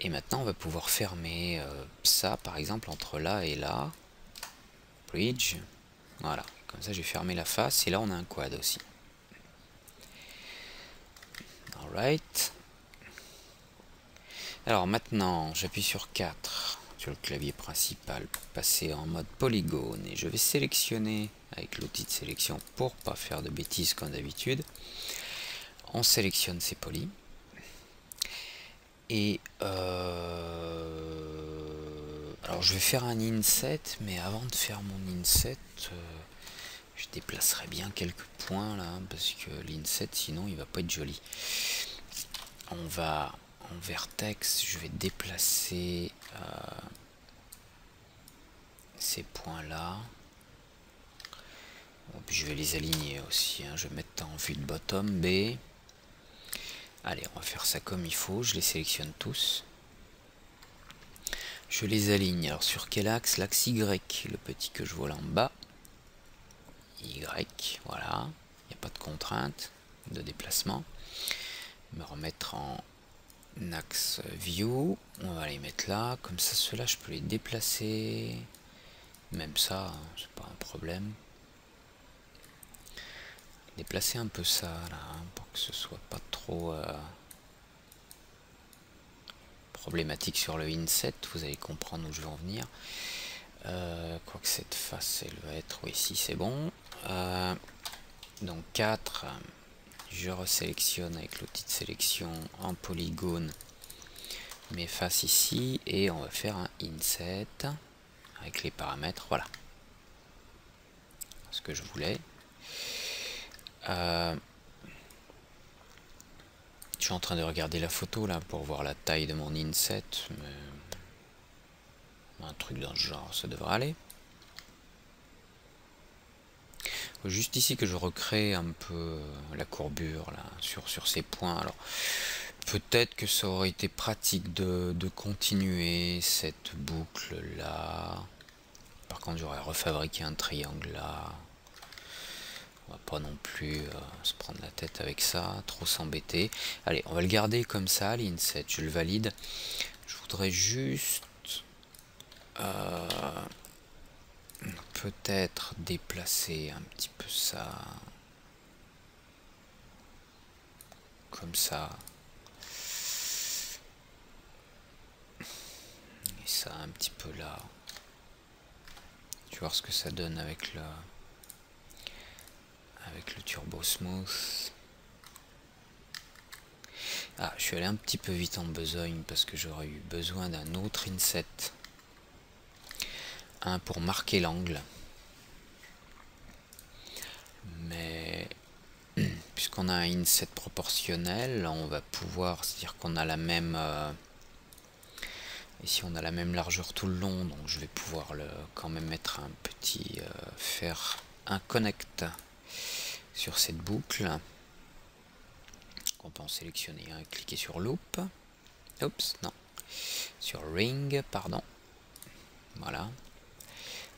maintenant, on va pouvoir fermer ça, par exemple, entre là et là. Bridge. Voilà. Comme ça, j'ai fermé la face. Et là, on a un quad aussi. Alright. Alors maintenant, j'appuie sur 4 sur le clavier principal pour passer en mode polygone. Et je vais sélectionner avec l'outil de sélection pour pas faire de bêtises comme d'habitude. On sélectionne ces polys. Et alors je vais faire un inset, mais avant de faire mon inset, je déplacerai bien quelques points là, parce que l'inset sinon il va pas être joli. On va en vertex, je vais déplacer ces points là. Bon, puis je vais les aligner aussi, hein. Je vais mettre en vue de bottom B. Allez, on va faire ça comme il faut, je les sélectionne tous. Je les aligne, alors sur quel axe? L'axe Y, le petit que je vois là en bas. Y, voilà, il n'y a pas de contrainte de déplacement. Me remettre en axe view, on va les mettre là, comme ça ceux-là je peux les déplacer, même ça, hein, c'est pas un problème. Déplacer un peu ça là, hein, pour que ce soit pas trop problématique sur le inset, vous allez comprendre où je veux en venir. Quoique cette face elle va être, oui, si c'est bon. Donc 4, je resélectionne avec l'outil de sélection en polygone mes faces ici et on va faire un inset avec les paramètres, voilà ce que je voulais. Je suis en train de regarder la photo là pour voir la taille de mon inset, mais un truc dans ce genre ça devrait aller. Faut juste ici que je recrée un peu la courbure là sur ces points. Alors peut-être que ça aurait été pratique de continuer cette boucle là. Par contre j'aurais refabriqué un triangle là. On va pas non plus se prendre la tête avec ça, trop s'embêter. Allez, on va le garder comme ça, l'inset, je le valide. Je voudrais juste peut-être déplacer un petit peu ça. Comme ça. Et ça un petit peu là. Tu vois ce que ça donne avec le turbo smooth. Ah, je suis allé un petit peu vite en besogne parce que j'aurais eu besoin d'un autre inset. Un pour marquer l'angle. Mais puisqu'on a un inset proportionnel, on va pouvoir, c'est-à-dire qu'on a la même ici on a la même largeur tout le long, donc je vais pouvoir quand même mettre un petit faire un connect sur cette boucle. On peut en sélectionner un, cliquer sur loop. Oups, non. Sur ring, pardon. Voilà.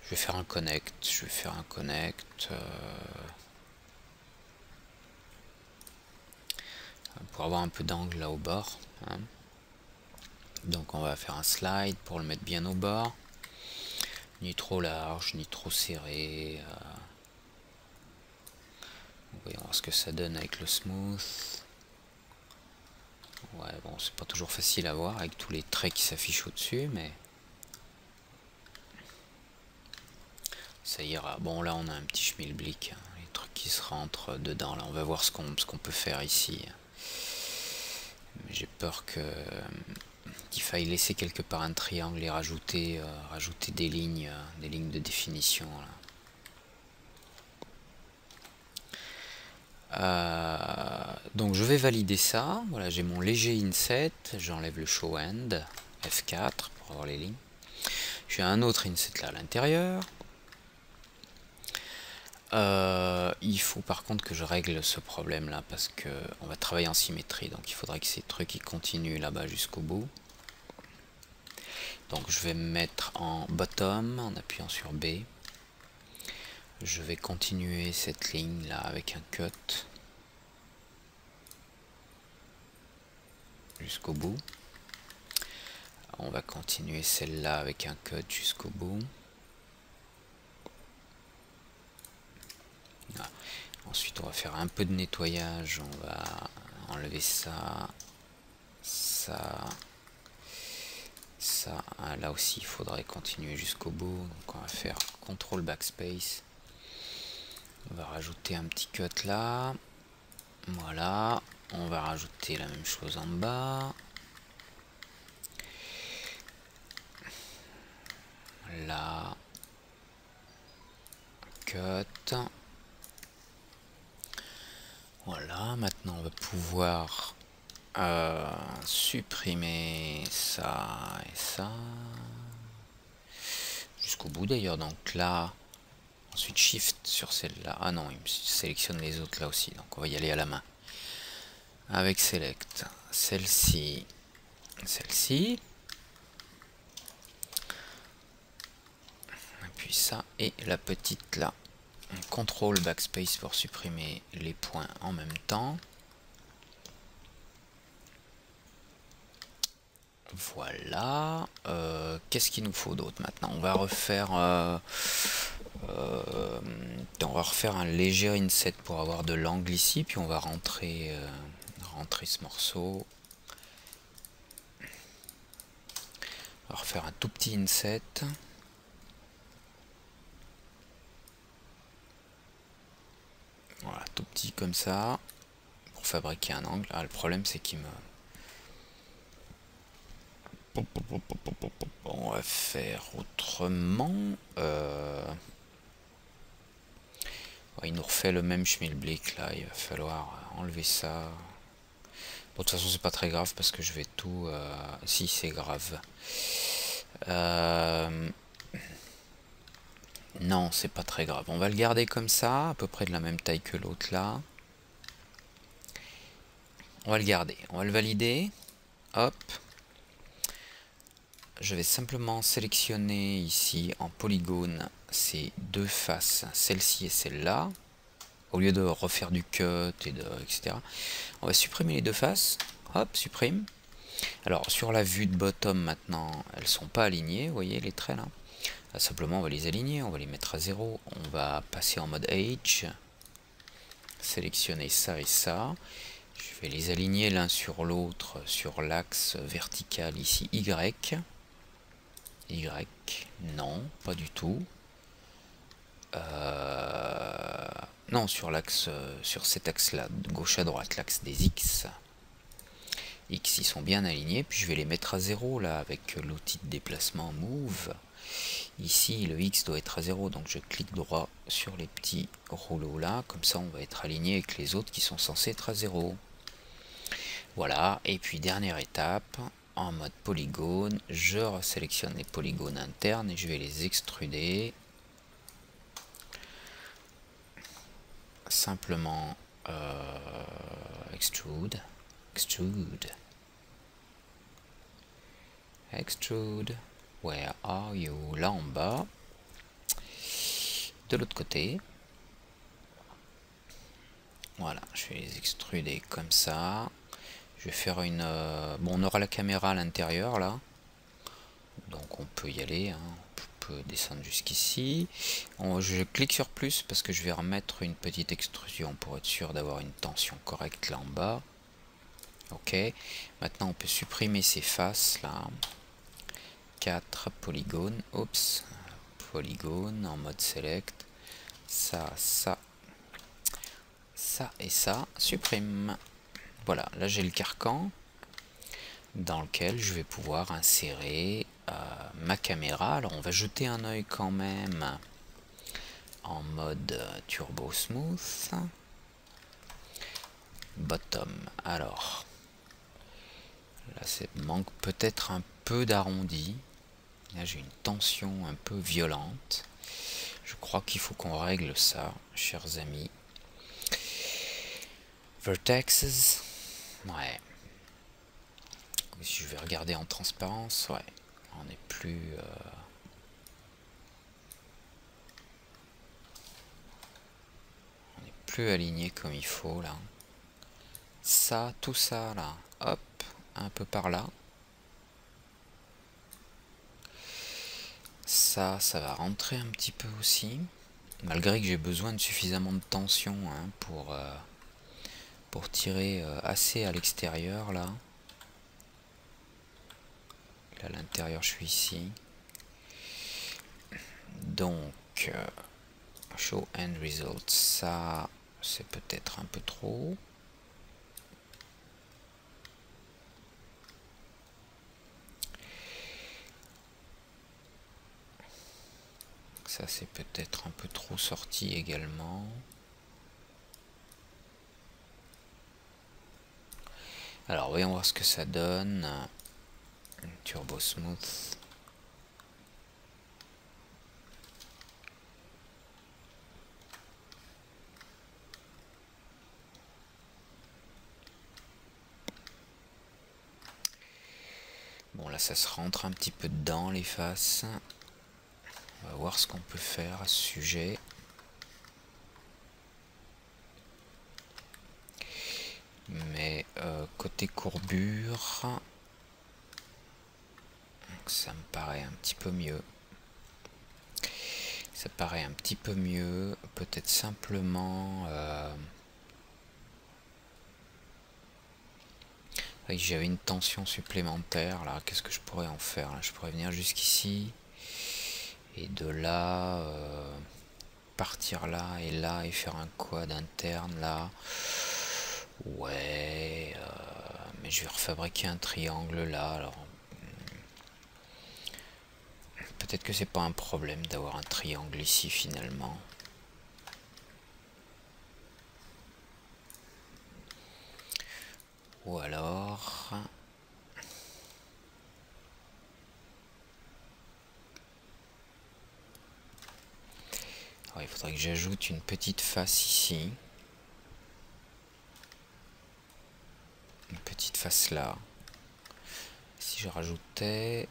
Je vais faire un connect. Pour avoir un peu d'angle là au bord. Hein. Donc on va faire un slide pour le mettre bien au bord. Ni trop large, ni trop serré. Voyons voir ce que ça donne avec le smooth. Ouais, bon, c'est pas toujours facile à voir avec tous les traits qui s'affichent au-dessus, mais ça ira. Bon, là, on a un petit schmilblick, hein, les trucs qui se rentrent dedans. Là, on va voir ce qu'on peut faire ici. j'ai peur qu'il faille laisser quelque part un triangle et rajouter des lignes de définition là. Donc je vais valider ça. Voilà, j'ai mon léger inset, j'enlève le show end, F4 pour avoir les lignes. J'ai un autre inset là à l'intérieur. Il faut par contre que je règle ce problème là parce que on va travailler en symétrie, donc il faudrait que ces trucs ils continuent là-bas jusqu'au bout. Donc je vais me mettre en bottom en appuyant sur B. Je vais continuer cette ligne là avec un cut jusqu'au bout. On va continuer celle-là avec un cut jusqu'au bout. Voilà. Ensuite on va faire un peu de nettoyage, on va enlever ça, ça, ça. Là aussi il faudrait continuer jusqu'au bout, donc on va faire CTRL backspace. On va rajouter un petit cut là. Voilà. On va rajouter la même chose en bas. Là. Cut. Voilà. Maintenant on va pouvoir supprimer ça et ça. Jusqu'au bout d'ailleurs. Donc là. Ensuite Shift sur celle-là. Ah non, il me sélectionne les autres là aussi. Donc on va y aller à la main. Avec Select. Celle-ci. Celle-ci. Et puis ça. Et la petite là. CTRL backspace pour supprimer les points en même temps. Voilà. Qu'est-ce qu'il nous faut d'autre maintenant? On va refaire un léger inset pour avoir de l'angle ici, puis on va rentrer ce morceau. On va refaire un tout petit inset. Voilà, tout petit comme ça, pour fabriquer un angle. Ah, le problème c'est qu'il me... On va faire autrement. Il nous refait le même schmilblick là, il va falloir enlever ça. Bon, de toute façon c'est pas très grave parce que je vais tout... Si, c'est grave. Non, c'est pas très grave. On va le garder comme ça, à peu près de la même taille que l'autre là. On va le garder, on va le valider. Hop. Je vais simplement sélectionner ici en polygone ces deux faces, celle-ci et celle-là. Au lieu de refaire du cut et etc. On va supprimer les deux faces. Hop, supprime. Alors sur la vue de bottom maintenant, elles sont pas alignées, vous voyez les traits là. Là, simplement on va les aligner, on va les mettre à 0. On va passer en mode Edge. Sélectionner ça et ça. Je vais les aligner l'un sur l'autre sur l'axe vertical ici Y. Y, non, pas du tout. Non, sur l'axe, sur cet axe-là, de gauche à droite, l'axe des X. X, ils sont bien alignés, puis je vais les mettre à 0 là, avec l'outil de déplacement Move. Ici, le X doit être à 0, donc je clique droit sur les petits rouleaux là, comme ça on va être aligné avec les autres qui sont censés être à 0. Voilà, et puis dernière étape, en mode polygone, je resélectionne les polygones internes et je vais les extruder. Simplement extrude, where are you? Là en bas. De l'autre côté. Voilà, je vais les extruder comme ça. Je vais faire une... bon, on aura la caméra à l'intérieur là. Donc on peut y aller, hein. On peut descendre jusqu'ici. Je clique sur plus parce que je vais remettre une petite extrusion pour être sûr d'avoir une tension correcte là en bas. Ok. Maintenant on peut supprimer ces faces là. 4 polygones. Oups. Polygone en mode select. Ça, ça. Ça et ça. Supprime. Voilà, là j'ai le carcan. dans lequel je vais pouvoir insérer ma caméra. Alors on va jeter un œil quand même en mode turbo smooth. Bottom. Alors là, ça manque peut-être un peu d'arrondi. Là, j'ai une tension un peu violente. Je crois qu'il faut qu'on règle ça, chers amis. Vertexes. Ouais. Si je vais regarder en transparence, ouais. On n'est plus... on n'est plus aligné comme il faut, là. Ça, tout ça, là. Hop. Un peu par là. Ça va rentrer un petit peu aussi. Malgré que j'ai besoin de suffisamment de tension hein, pour tirer assez à l'extérieur là. Là à l'intérieur je suis ici. Donc show end result, ça c'est peut-être un peu trop. Ça c'est peut-être un peu trop sorti également. Alors voyons voir ce que ça donne. Turbo smooth. Bon là ça se rentre un petit peu dedans les faces. On va voir ce qu'on peut faire à ce sujet. Mais côté courbure, ça me paraît un petit peu mieux. Ça paraît un petit peu mieux. Peut-être simplement... j'avais une tension supplémentaire là. Qu'est-ce que je pourrais en faire là? Je pourrais venir jusqu'ici. Et de là... partir là et faire un quad interne là. Ouais, mais je vais refabriquer un triangle là. Alors peut-être que c'est pas un problème d'avoir un triangle ici finalement. Ou alors... alors il faudrait que j'ajoute une petite face ici. Une petite face là. Si je rajoutais...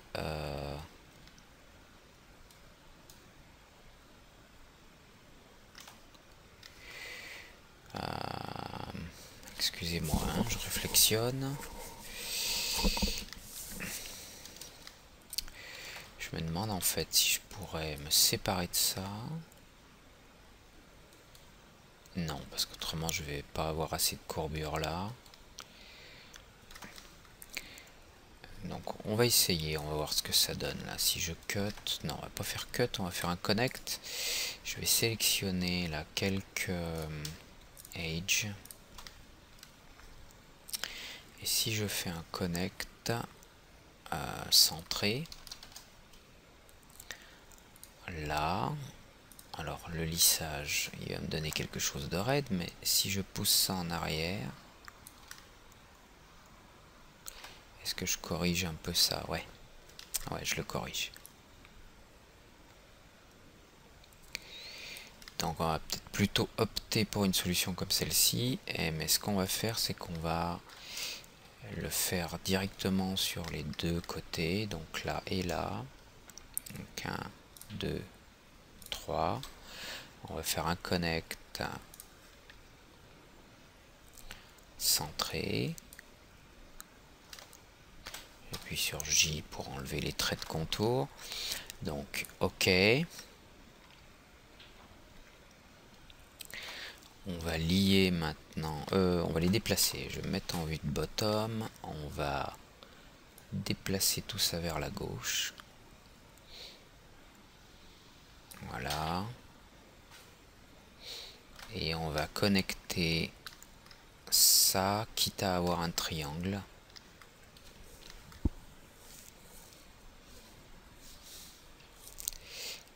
excusez-moi, hein, je réflexionne. Je me demande en fait si je pourrais me séparer de ça. Non, parce qu'autrement je vais pas avoir assez de courbure là. Donc on va essayer, on va voir ce que ça donne là. Si je cut, non on va pas faire cut, on va faire un connect. Je vais sélectionner là quelques edge. Et si je fais un connect centré, là, alors le lissage, il va me donner quelque chose de raide, mais si je pousse ça en arrière, est-ce que je corrige un peu ça? Ouais, je le corrige. Donc on va peut-être plutôt opter pour une solution comme celle-ci, mais ce qu'on va faire, c'est qu'on va le faire directement sur les deux côtés, donc là et là. Donc 1, 2, 3. On va faire un connect centré. J'appuie sur J pour enlever les traits de contour. Donc OK. On va lier maintenant, on va les déplacer. Je vais me mettre en vue de bottom. On va déplacer tout ça vers la gauche. Voilà. Et on va connecter ça, quitte à avoir un triangle.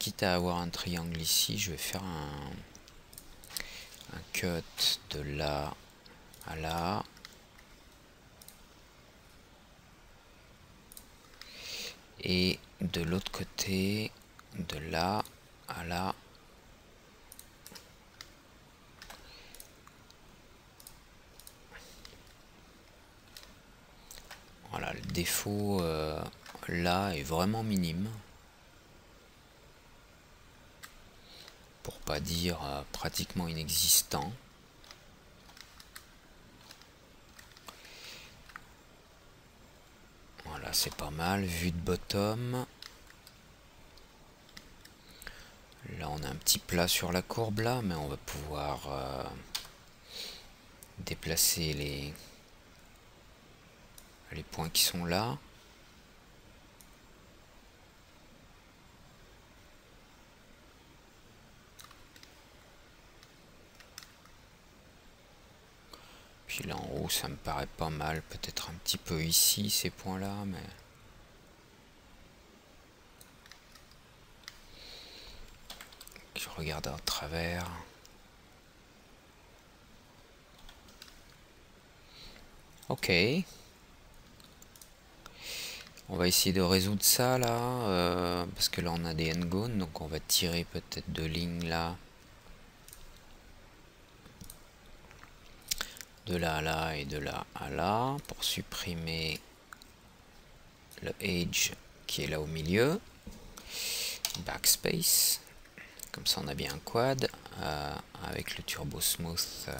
quitte à avoir un triangle ici, je vais faire un cut de là à là. Et de l'autre côté, de là à là. Voilà, le défaut là est vraiment minime. Pour pas dire pratiquement inexistant. Voilà, c'est pas mal. Vue de bottom. Là, on a un petit plat sur la courbe là, mais on va pouvoir déplacer les points qui sont là. Puis là en haut, ça me paraît pas mal. Peut-être un petit peu ici, ces points-là, mais... Je regarde à travers. Ok. On va essayer de résoudre ça là, parce que là on a des n-gones, donc on va tirer peut-être deux lignes là. De là à là et de là à là, pour supprimer le edge qui est là au milieu. Backspace. Comme ça on a bien un quad, avec le turbo smooth.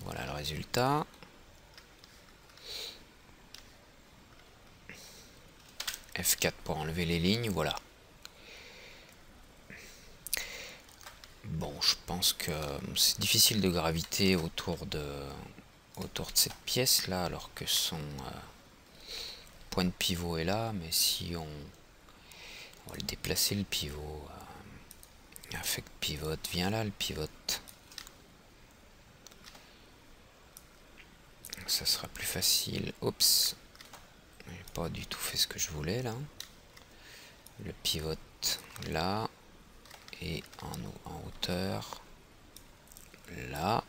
Voilà le résultat. F4 pour enlever les lignes, voilà. Bon, je pense que c'est difficile de graviter autour de cette pièce là, alors que son point de pivot est là, mais si on va le déplacer le pivot, affect pivot, viens là le pivot. Ça sera plus facile. Oups, j'ai pas du tout fait ce que je voulais là. Le pivot là et en hauteur là.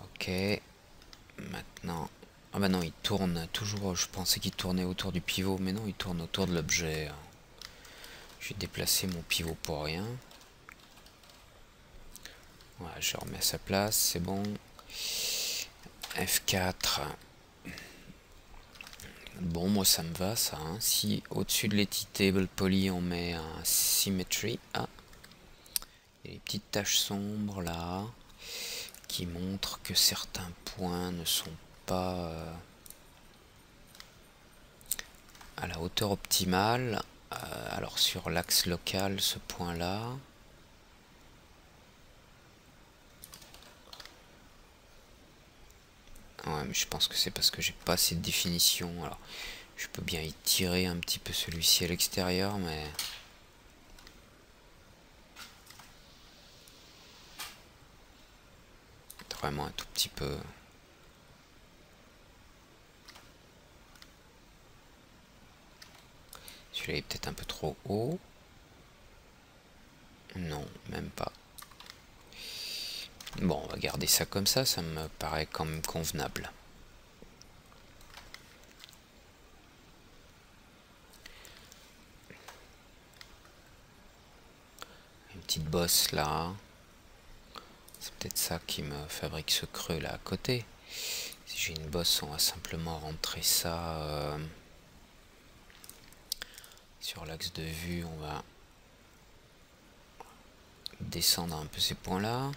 Ok, maintenant, ah bah non, il tourne toujours. Je pensais qu'il tournait autour du pivot, mais non, il tourne autour de l'objet. Je vais déplacer mon pivot pour rien. Voilà, je remets à sa place, c'est bon. F4. Bon, moi ça me va ça, hein. Si au-dessus de l'editable poly on met un symmetry, ah, il y a des petites taches sombres là qui montrent que certains points ne sont pas à la hauteur optimale. Alors sur l'axe local, ce point là, ouais, mais je pense que c'est parce que j'ai pas assez de définition. Alors je peux bien y tirer un petit peu celui-ci à l'extérieur, mais vraiment un tout petit peu. Celui-là est peut-être un peu trop haut. Non, même pas. Bon, on va garder ça comme ça me paraît quand même convenable. Une petite bosse là. C'est peut-être ça qui me fabrique ce creux là à côté. Si j'ai une bosse, on va simplement rentrer ça sur l'axe de vue. On va descendre un peu ces points là.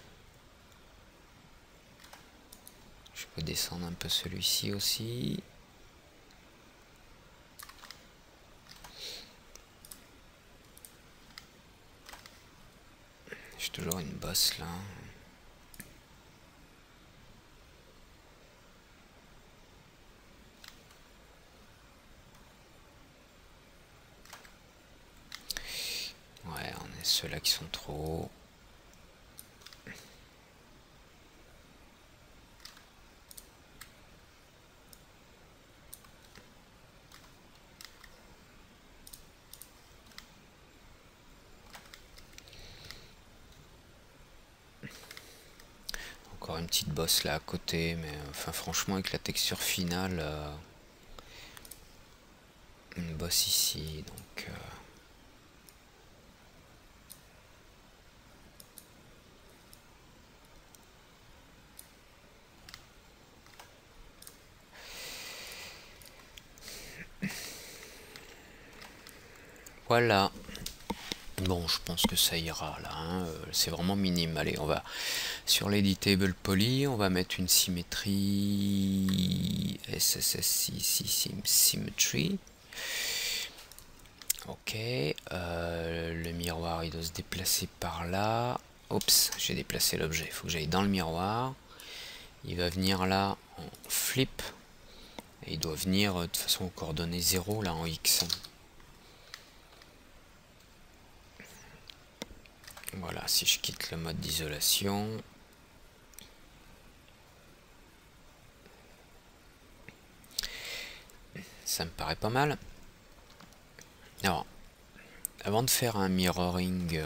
Je peux descendre un peu celui-ci aussi. J'ai toujours une bosse là. Ouais, on est ceux-là qui sont trop hauts. encore une petite bosse là à côté, mais enfin franchement avec la texture finale, une bosse ici, donc voilà. Bon, je pense que ça ira là, hein. C'est vraiment minime. Allez, on va sur l'editable poly, on va mettre une symétrie SSS symmetry. Ok, le miroir il doit se déplacer par là. Oups, j'ai déplacé l'objet, il faut que j'aille dans le miroir. Il va venir là en flip. Et il doit venir de toute façon aux coordonnées 0 là en X. Voilà, si je quitte le mode d'isolation. Ça me paraît pas mal. Alors, avant de faire un mirroring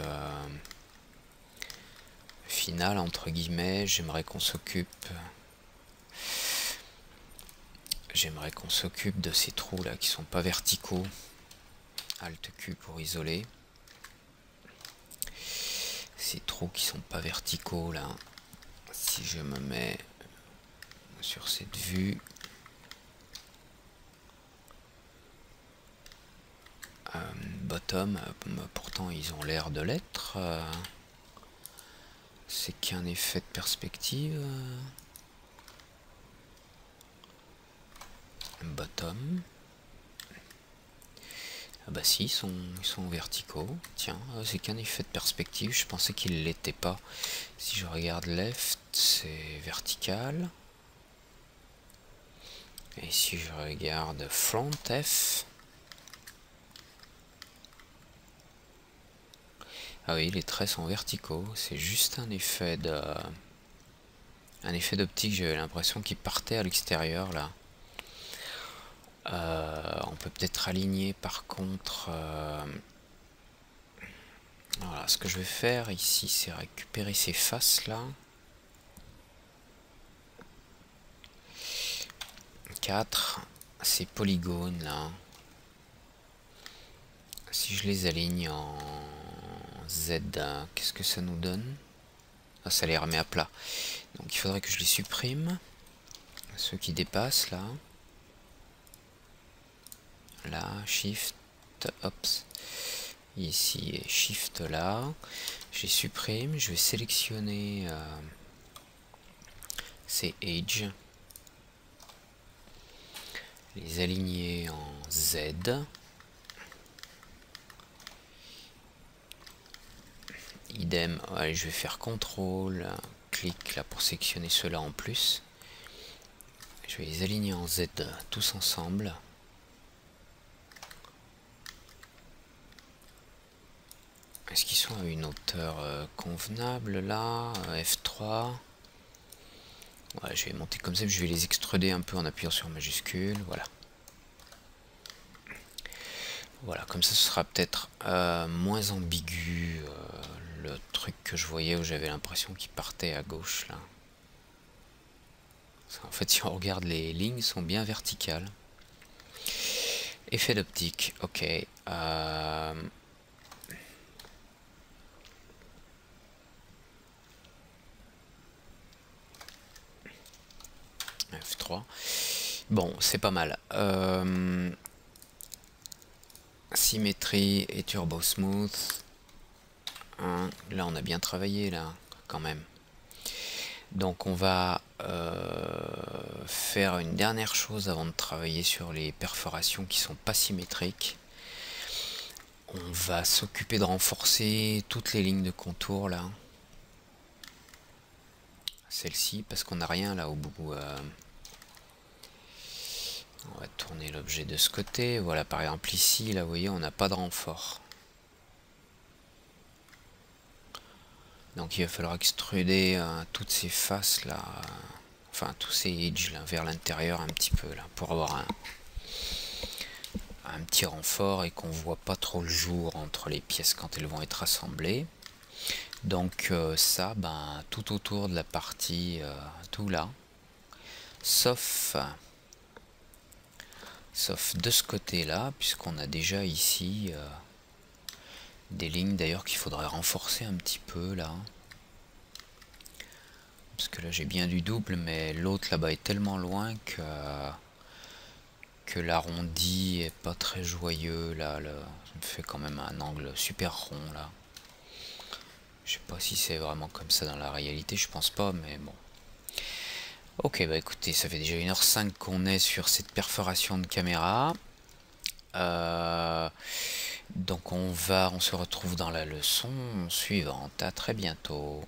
final, entre guillemets, j'aimerais qu'on s'occupe de ces trous là qui sont pas verticaux. Alt Q pour isoler. Ces trous qui sont pas verticaux là, si je me mets sur cette vue, bottom, pourtant ils ont l'air de l'être, c'est qu'un effet de perspective. Bottom, ah bah si, ils sont verticaux. Tiens, c'est qu'un effet de perspective, je pensais qu'il l'était pas. Si je regarde left, c'est vertical. Et si je regarde front F, ah oui, les traits sont verticaux. C'est juste un effet d'optique. J'avais l'impression qu'il partait à l'extérieur là. On peut peut-être aligner par contre. Voilà, ce que je vais faire ici, c'est récupérer ces faces là. 4, ces polygones là. Si je les aligne en Z, qu'est-ce que ça nous donne? Ah, ça les remet à plat. Donc il faudrait que je les supprime. Ceux qui dépassent là. Là, Shift, Ops. Ici, et Shift là. Je les supprime. Je vais sélectionner ces Edge. Les aligner en Z. Idem, allez, je vais faire CTRL, clic là pour sélectionner ceux-là en plus. Je vais les aligner en Z tous ensemble. Est-ce qu'ils sont à une hauteur convenable là? F3. Ouais, je vais monter comme ça, je vais les extruder un peu en appuyant sur majuscule. Voilà. Voilà, comme ça ce sera peut-être moins ambigu. Le truc que je voyais où j'avais l'impression qu'il partait à gauche là. En fait, si on regarde, les lignes sont bien verticales. Effet d'optique, ok. F3. Bon, c'est pas mal. Symétrie et turbo smooth. Hein, là, on a bien travaillé là, quand même. Donc on va faire une dernière chose avant de travailler sur les perforations qui sont pas symétriques. On va s'occuper de renforcer toutes les lignes de contour là. Celle-ci, parce qu'on n'a rien là au bout. On va tourner l'objet de ce côté. Voilà, par exemple ici, là vous voyez, on n'a pas de renfort. Donc il va falloir extruder toutes ces faces là, enfin tous ces edges là vers l'intérieur un petit peu là, pour avoir un petit renfort et qu'on voit pas trop le jour entre les pièces quand elles vont être assemblées. Donc ça, ben, tout autour de la partie, tout là, sauf, sauf de ce côté-là, puisqu'on a déjà ici des lignes d'ailleurs qu'il faudrait renforcer un petit peu là. Parce que là j'ai bien du double, mais l'autre là-bas est tellement loin que l'arrondi est pas très joyeux là. Ça me fait quand même un angle super rond là. Je sais pas si c'est vraiment comme ça dans la réalité, je pense pas, mais bon. Ok, bah écoutez, ça fait déjà 1h05 qu'on est sur cette perforation de caméra. Donc on se retrouve dans la leçon suivante. À très bientôt.